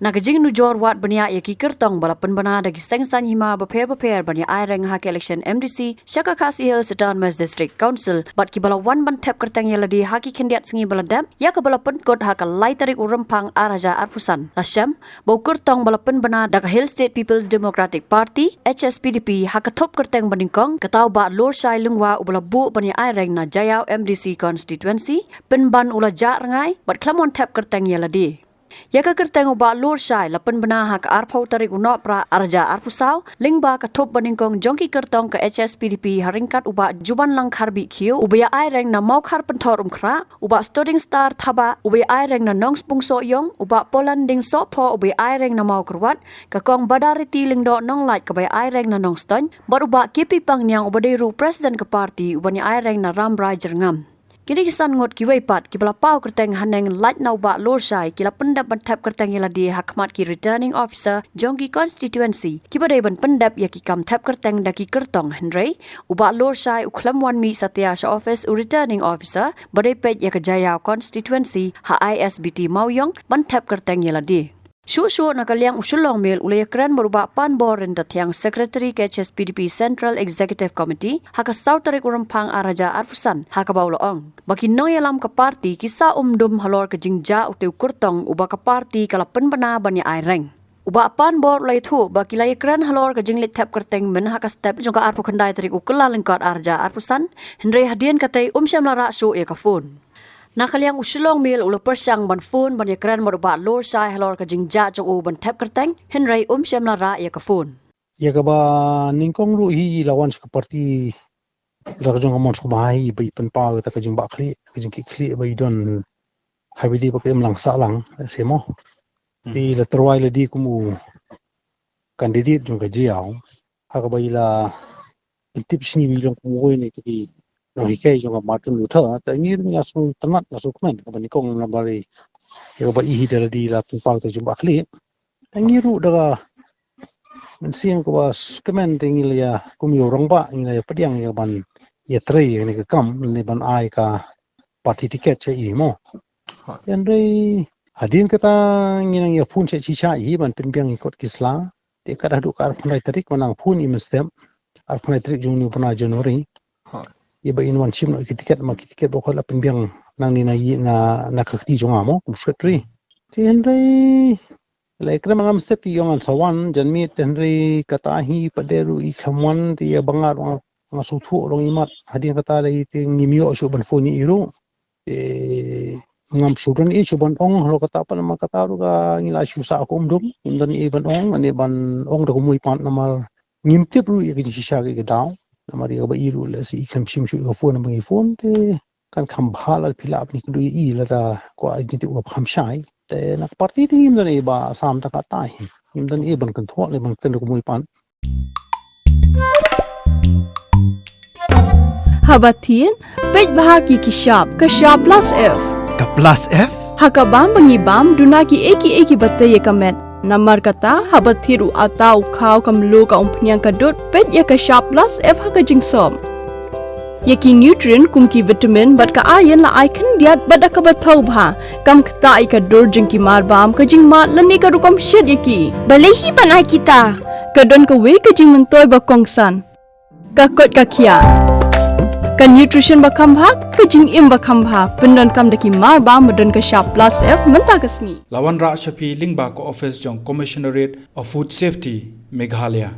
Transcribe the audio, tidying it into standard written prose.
Nakajing nujor wat bania yaki Kyrtong balapan bana dagi sengsan hima beper bania aireng hak election MDC Shaka Khasi Hills Autonomous District Council bat ki bala wan ban Thep Kyrteng yaladi haki kendiat singi baladam ya ke balapan kot hak lai tarik urempang araja arpusan lasam bau Kyrtong balapan bana dak Hill State People's Democratic Party HSPDP hak Thep Kyrteng bandingkong ketau ba Lor Shai Lungwa ubala bu bania aireng na Jaïaw MDC constituency penban ula Rngai bat Khlem Thep Kyrteng yaladi Yaka Kyrteng uba Lor Shai lapan bena hak arpau tarik unok pra arja arpusau lingba ka Thop baningkong jongki Kyrtong ke HSPDP haringkat uba juban lang kharbi kiu ubaya aireng na maukar pentor umkra uba Studying Star Thaba ubaya aireng na Nongspung So Yong uba Poland ding so po ubaya aireng na mau kerwat ka kong badariti lingdo nong light ka ubaya aireng na Nongstony bar uba kipi pangnyang uba deru presiden ke parti ubanya aireng na Rambrai jerngam Kini kisan ngot kiwai pat kibala pau Kyrteng haneng light nau ba Lor Shai kila pendap ban Thep Kyrteng yaladi hakmat ki returning officer jongki constituency kibadai ban pendap ya ki kam Thep Kyrteng daki Kyrtong Henry uba Lor Shai u Khlem wan mi satya sha office u returning officer badai pej ya ke Jaïaw constituency HSPDP Mauyong ban Thep Kyrteng yaladi Shushu nakaliang Shillong Mail ulay kran merubah pan boren yang Secretary ke HSPDP Central Executive Committee haka South tarik urempang araja arpusan haka baulaong. Baki Nongïalam ke parti kisah Um-Dum halor ke jingja uteu Kyrtong uba ke parti kala penbena bani aireng. Uba pan bor ulay thu baki lay kran halor ke jinglit Thep Kyrteng men haka step jongka arpu kendai tarik ukela lengkot araja arpusan Henry hadian katai syam lara su ya ka phone. Nakaliang Shillong Mail ula persang ban phone ban yakran merubah Lor Shai halor ka jingja jong u ban Thep Kyrteng Henry syam lara ya ka phone. Ya ka ba ningkong ru hi lawan ka parti la jong amon so mai bai pen pa ta ka jing ba khli ka jing ki khli bai don habidi ba kem lang sa lang semo di la terwai la di kumu candidate jong ka Jaïaw ha ka bai la tip sini bi jong kumu ni ki no hikai jong Martin Luther ta ngir ni asu tanat asu kmen ka bani kong na bari ya ba hi dala di la pen pa ta jong ba khli ta ngiru daga men siang ko was kmen tingil ya kumyo rong ba ngila ya pediang ya ban ya trei ni ka kam ni ban ai ka party ticket che i mo yan rei hadin kata nginang ya phun che chi cha i ban pinbiang ikot kisla te ka hadu kar phunai tarik manang phun i mestem ar phunai tarik jung ni puna January ye ba in wan chim no ki ticket ma ki ticket bo khola pinbiang nang ni na yi na khakti jonga mo kum shwetri te yan rei Lekra mangam step yung an sawan janmi tenri kata hi paderu I khamwan ti bangar ang suthu rong imat hadin kata lai ti ngimyo su ban foni iru ngam sudan I suban ong halo kata pa nama kata ru ka ngila susa ko umdum indan I ban ong ane ban ong da kumui pan namar ngimtip ru I ki shisha ki daw namar ya ba iru la si kham shim shu ka fon bangi fon te kan kham bhala phila apni ku I la da ko ajiti ko kham shai te nak parti tingim dan iba sam ta katai im dan iban kan thok le bang pen ko mui pan Habatin pej bahagi kishap kashap plus F ka plus F hakabam bangibam dunaki eki batte ye kamet namar kata habathiru atau khaw kamlu ka umpnyang kadut pej ye kashap plus F haka jingsom Yaki nutrient kumki vitamin bat ka ayan la icon diat bada ka bathau bha kam khta I ka dur jingki marbam ka jing mat lani ka rukom shed yaki balehi banai kita ka don ka we ka jing mentoy ba kongsan ka kot ka kia ka nutrition ba khambha ka jing im ba khambha pendon kam daki marbam don ka sharp plus F menta kasni lawan ra shapi lingba ko office jong commissionerate of food safety Meghalaya